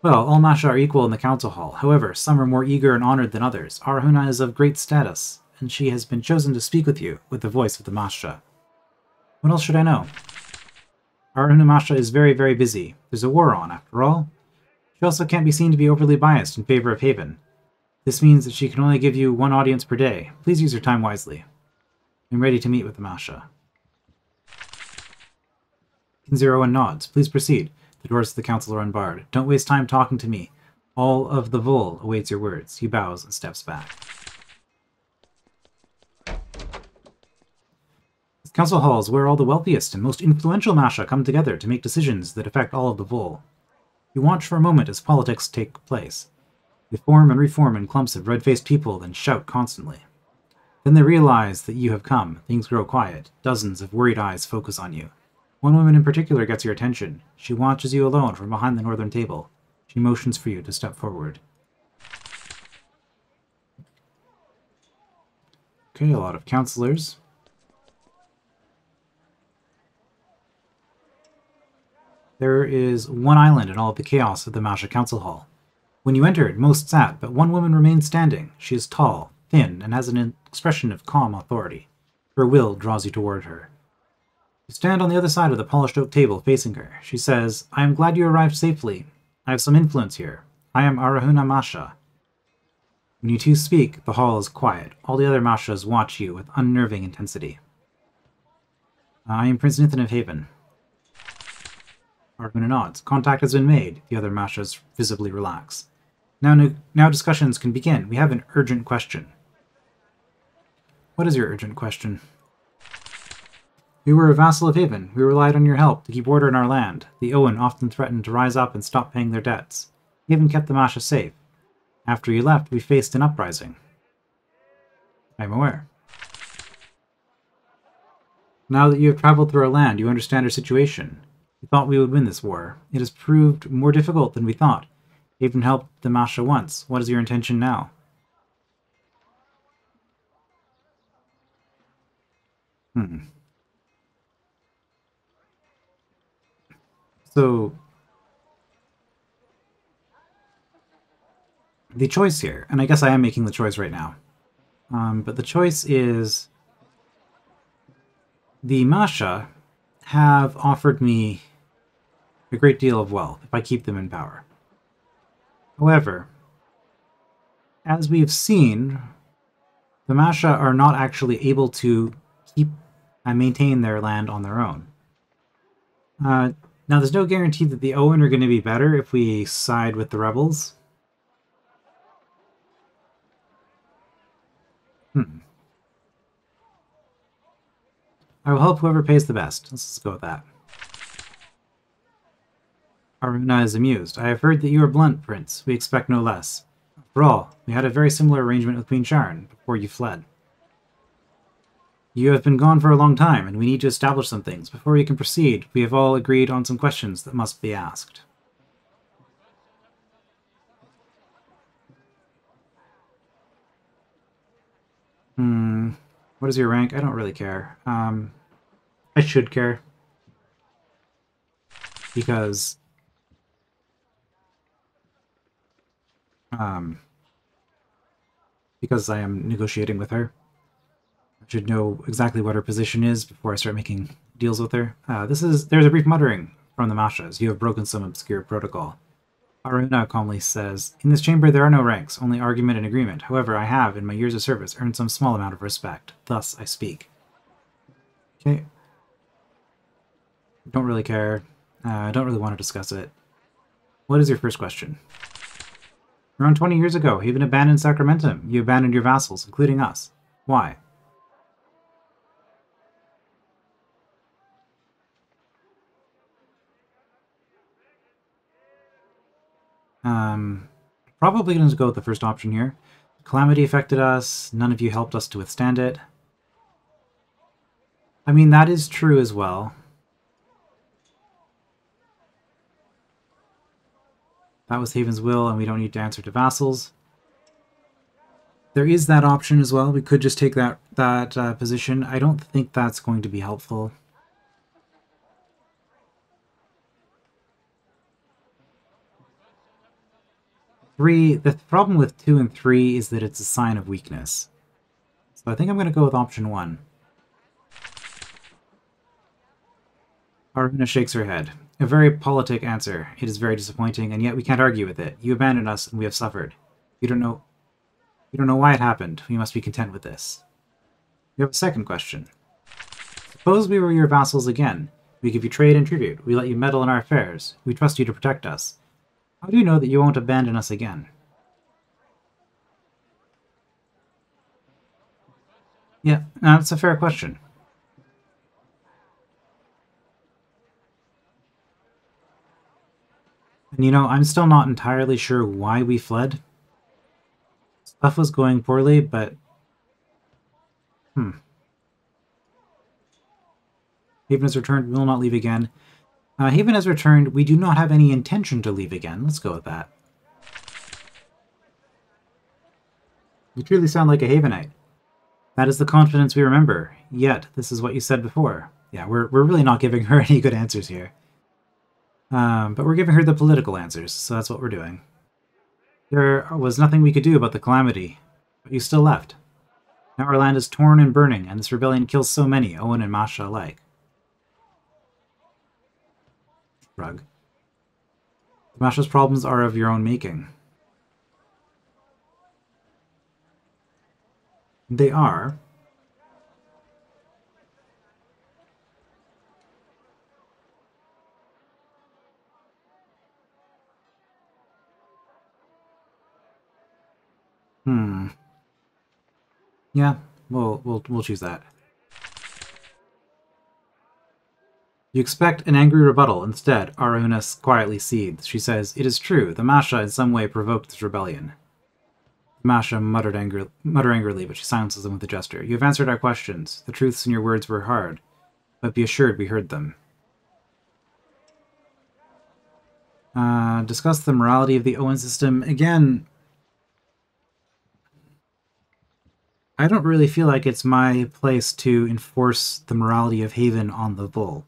Well, all Masha are equal in the council hall. However, some are more eager and honored than others. Arahuna is of great status, and she has been chosen to speak with you, with the voice of the Masha. What else should I know? Arahuna Masha is very, very busy. There's a war on, after all. She also can't be seen to be overly biased in favor of Haven. This means that she can only give you one audience per day. Please use your time wisely. I'm ready to meet with the Masha. Kinzero nods. Please proceed. The doors to the council are unbarred. Don't waste time talking to me. All of the Vol awaits your words. He bows and steps back. This council hall is where all the wealthiest and most influential Masha come together to make decisions that affect all of the Vol. You watch for a moment as politics take place. They form and reform in clumps of red-faced people, then shout constantly. Then they realize that you have come. Things grow quiet. Dozens of worried eyes focus on you. One woman in particular gets your attention. She watches you alone from behind the northern table. She motions for you to step forward. Okay, a lot of counselors. There is one island in all of the chaos of the Masha Council Hall. When you entered, most sat, but one woman remains standing. She is tall, thin, and has an expression of calm authority. Her will draws you toward her. You stand on the other side of the polished oak table facing her. She says, I am glad you arrived safely. I have some influence here. I am Arahuna Masha. When you two speak, the hall is quiet. All the other Mashas watch you with unnerving intensity. I am Prince Nathan of Haven. Arahuna nods. Contact has been made. The other Mashas visibly relax. Now discussions can begin. We have an urgent question. What is your urgent question? We were a vassal of Haven. We relied on your help to keep order in our land. The Owen often threatened to rise up and stop paying their debts. Haven kept the Masha safe. After you left, we faced an uprising. I am aware. Now that you have traveled through our land, you understand our situation. We thought we would win this war. It has proved more difficult than we thought. Haven helped the Masha once. What is your intention now? So, the choice here, and I guess I am making the choice right now, but the choice is the Masha have offered me a great deal of wealth if I keep them in power. However, as we have seen, the Masha are not actually able to keep and maintain their land on their own. Now, there's no guarantee that the Owen are going to be better if we side with the rebels. I will help whoever pays the best. Let's just go with that. Aruna is amused. I have heard that you are blunt, Prince. We expect no less. After all, we had a very similar arrangement with Queen Sharon before you fled. You have been gone for a long time, and we need to establish some things. Before we can proceed, we have all agreed on some questions that must be asked. What is your rank? I don't really care. I should care. Because I am negotiating with her. I should know exactly what her position is before I start making deals with her. There's a brief muttering from the Mashas. You have broken some obscure protocol. Aruna calmly says, in this chamber there are no ranks, only argument and agreement. However, I have, in my years of service, earned some small amount of respect. Thus, I speak. Okay. Don't really care. I don't really want to discuss it. What is your first question? Around 20 years ago, Haven abandoned Sacramentum. You abandoned your vassals, including us. Why? Probably going to go with the first option here. Calamity affected us. None of you helped us to withstand it. I mean, that is true as well. That was Haven's will, and we don't need to answer to vassals. There is that option as well. We could just take that position. I don't think that's going to be helpful. 3, the problem with 2 and 3 is that it's a sign of weakness. So I think I'm going to go with option 1. Aruna shakes her head. A very politic answer. It is very disappointing, and yet we can't argue with it. You abandoned us, and we have suffered. You don't know why it happened. We must be content with this. We have a second question. Suppose we were your vassals again. We give you trade and tribute. We let you meddle in our affairs. We trust you to protect us. How do you know that you won't abandon us again? Yeah, that's a fair question. And you know, I'm still not entirely sure why we fled. Stuff was going poorly, but... Haven has returned. We will not leave again. Haven has returned. We do not have any intention to leave again. Let's go with that. You truly sound like a Havenite. That is the confidence we remember. Yet, this is what you said before. Yeah, we're really not giving her any good answers here. But we're giving her the political answers, so that's what we're doing. There was nothing we could do about the calamity, but you still left. Now our land is torn and burning, and this rebellion kills so many, Owen and Masha alike. Shrug. Masha's problems are of your own making. They are. Yeah, we'll choose that. You expect an angry rebuttal. Instead, Aruna quietly seethes. She says, "It is true. The Masha in some way provoked this rebellion." Masha muttered angrily, but she silences them with a gesture. You have answered our questions. The truths in your words were hard, but be assured we heard them. Discuss the morality of the Owen system. Again, I don't really feel like it's my place to enforce the morality of Haven on the Bull.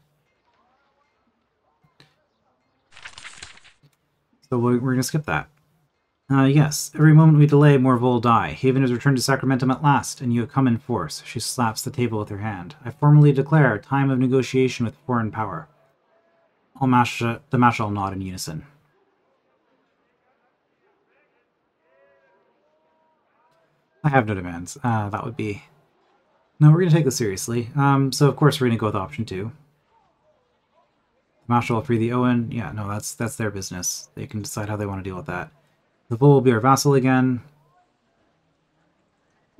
So we're going to skip that. Yes, every moment we delay, more Vol die. Haven has returned to Sacramentum at last, and you have come in force. She slaps the table with her hand. I formally declare time of negotiation with foreign power. The Masha all nod in unison. I have no demands. That would be... No, we're going to take this seriously. So of course we're going to go with option 2. The Masha will free the Owen. Yeah, no, that's their business. They can decide how they want to deal with that. The Bull will be our vassal again.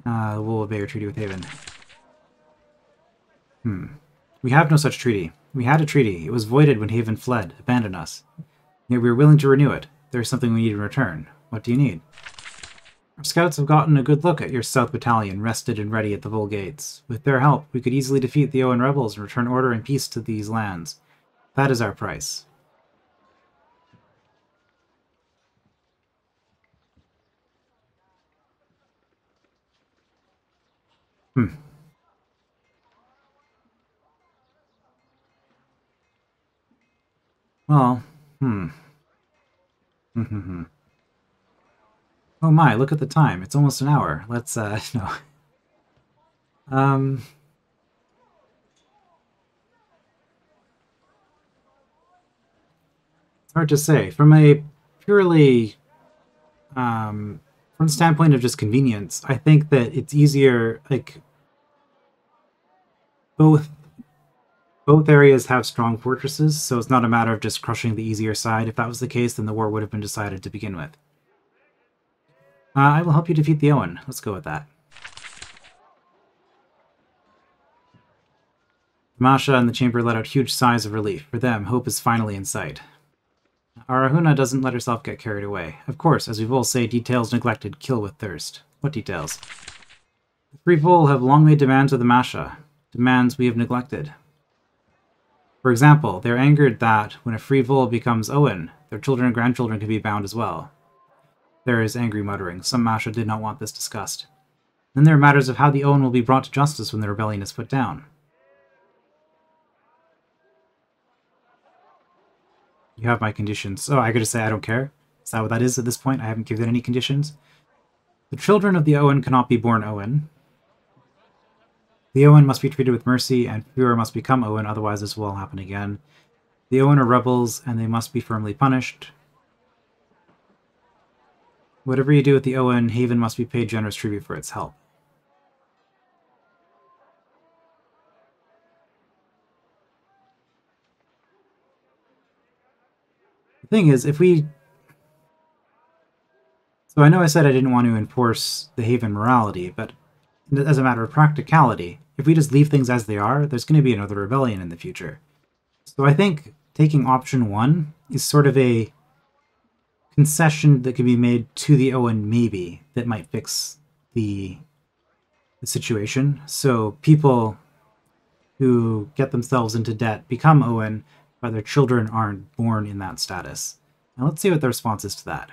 The Bull will obey our treaty with Haven. We have no such treaty. We had a treaty. It was voided when Haven fled, abandoned us. Yet we are willing to renew it. There is something we need in return. What do you need? Our scouts have gotten a good look at your South Battalion, rested and ready at the Bull Gates. With their help, we could easily defeat the Owen rebels and return order and peace to these lands. That is our price. Well, Oh my, look at the time. It's almost an hour. Let's, no. It's hard to say. From a purely, from the standpoint of just convenience, I think that it's easier, like, both areas have strong fortresses, so it's not a matter of just crushing the easier side. If that was the case, then the war would have been decided to begin with. I will help you defeat the Owen. Let's go with that. Masha and the chamber let out huge sighs of relief. For them, hope is finally in sight. Arahuna doesn't let herself get carried away. Of course, as we all say, details neglected kill with thirst. What details? The Free Vol have long made demands of the Masha. Demands we have neglected. For example, they're angered that, when a Free Vol becomes Owen, their children and grandchildren can be bound as well. There is angry muttering. Some Masha did not want this discussed. Then there are matters of how the Owen will be brought to justice when the rebellion is put down. You have my conditions. Oh, I could just say I don't care? Is that what that is at this point? I haven't given any conditions. The children of the Owen cannot be born Owen. The Owen must be treated with mercy, and fewer must become Owen, otherwise this will all happen again. The Owen are rebels, and they must be firmly punished. Whatever you do with the Owen, Haven must be paid generous tribute for its help. The thing is, if we... So I know I said I didn't want to enforce the Haven morality, but as a matter of practicality, if we just leave things as they are, there's going to be another rebellion in the future. So I think taking option 1 is sort of a concession that can be made to the Owen maybe that might fix the situation. So people who get themselves into debt become Owen, but their children aren't born in that status. Now let's see what the response is to that.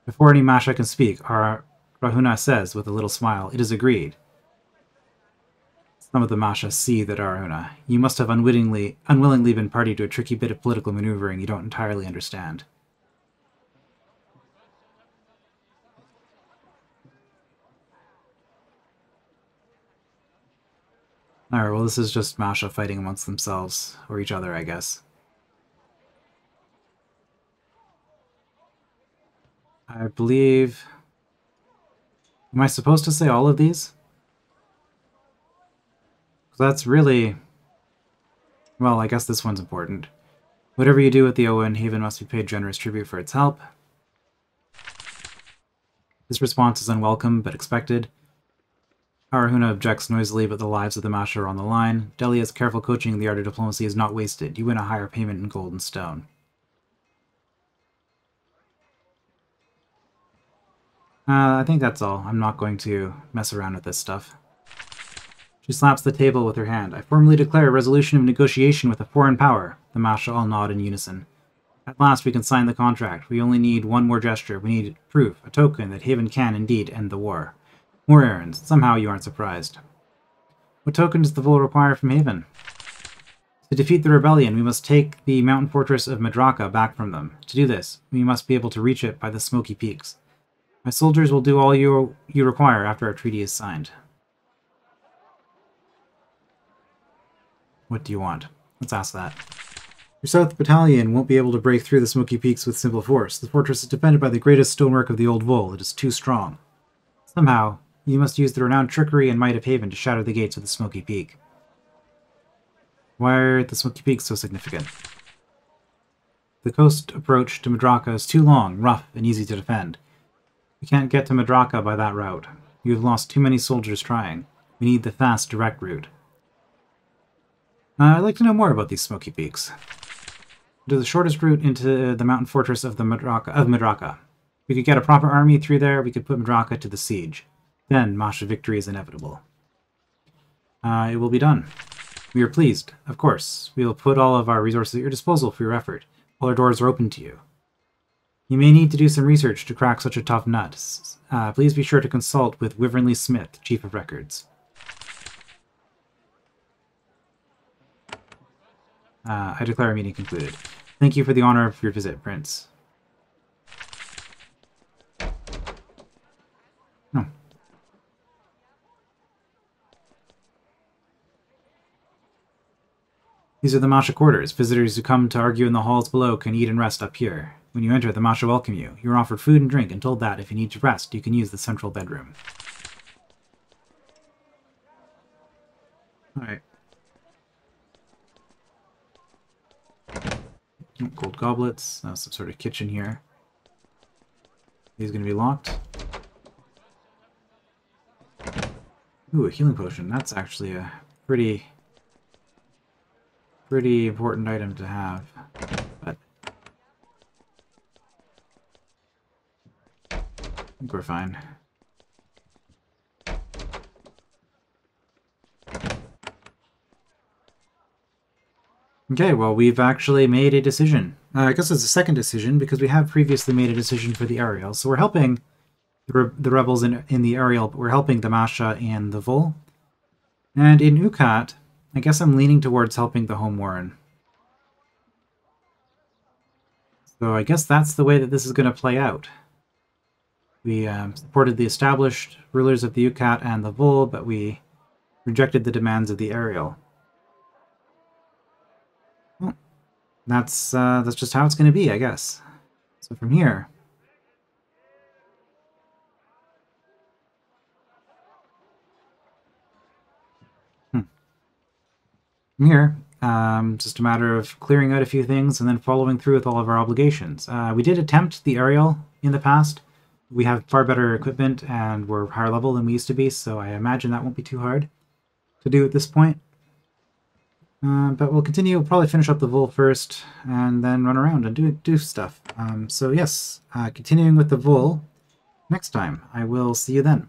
Before any Masha can speak, Rahuna says with a little smile, "It is agreed." Some of the Masha see that Rahuna. You must have unwillingly been party to a tricky bit of political maneuvering you don't entirely understand. Alright, well this is just Masha fighting amongst themselves, or each other, I guess. I believe... Am I supposed to say all of these? That's really... Well, I guess this one's important. Whatever you do with the Owen, Haven must be paid generous tribute for its help. This response is unwelcome, but expected. Arahuna objects noisily, but the lives of the Masha are on the line. Delia's careful coaching in the art of diplomacy is not wasted. You win a higher payment in gold and stone. I think that's all. I'm not going to mess around with this stuff. She slaps the table with her hand. I formally declare a resolution of negotiation with a foreign power. The Masha all nod in unison. At last we can sign the contract. We only need one more gesture. We need proof, a token that Haven can indeed end the war. More errands. Somehow you aren't surprised. What token does the Vol require from Haven? To defeat the rebellion, we must take the mountain fortress of Madraka back from them. To do this, we must be able to reach it by the Smoky Peaks. My soldiers will do all you require after our treaty is signed. What do you want? Let's ask that. Your South Battalion won't be able to break through the Smoky Peaks with simple force. The fortress is defended by the greatest stonework of the Old Vol. It is too strong. Somehow, you must use the renowned trickery and might of Haven to shatter the gates of the Smoky Peak. Why are the Smoky Peaks so significant? The coast approach to Madraka is too long, rough, and easy to defend. We can't get to Madraka by that route. You have lost too many soldiers trying. We need the fast, direct route. I'd like to know more about these Smoky Peaks. It is the shortest route into the mountain fortress of Madraka. If we could get a proper army through there, we could put Madraka to the siege. Then Masha victory is inevitable. It will be done. We are pleased, of course. We will put all of our resources at your disposal for your effort. All our doors are open to you. You may need to do some research to crack such a tough nut. Please be sure to consult with Wyvernley Smith, Chief of Records. I declare our meeting concluded. Thank you for the honor of your visit, Prince. Oh. These are the Masha quarters. Visitors who come to argue in the halls below can eat and rest up here. When you enter, the Masha welcome you. You are offered food and drink and told that, if you need to rest, you can use the central bedroom. Alright. Gold goblets. Some sort of kitchen here. These going to be locked. Ooh, a healing potion. That's actually a pretty important item to have. But I think we're fine. Okay, well, we've actually made a decision. I guess it's a second decision, because we have previously made a decision for the Ariel. So we're helping the rebels in the Ariel, but we're helping the Masha and the Vol. And in Ukat, I guess I'm leaning towards helping the Home Warren. So I guess that's the way that this is going to play out. We supported the established rulers of the Ucat and the Vol, but we rejected the demands of the Ariel. Well, that's just how it's going to be, I guess. So from here... From here, just a matter of clearing out a few things and then following through with all of our obligations. We did attempt the Ariel in the past. We have far better equipment and we're higher level than we used to be, so I imagine that won't be too hard to do at this point. But we'll continue. We'll probably finish up the Vol first and then run around and do stuff. So yes, continuing with the Vol next time. I will see you then.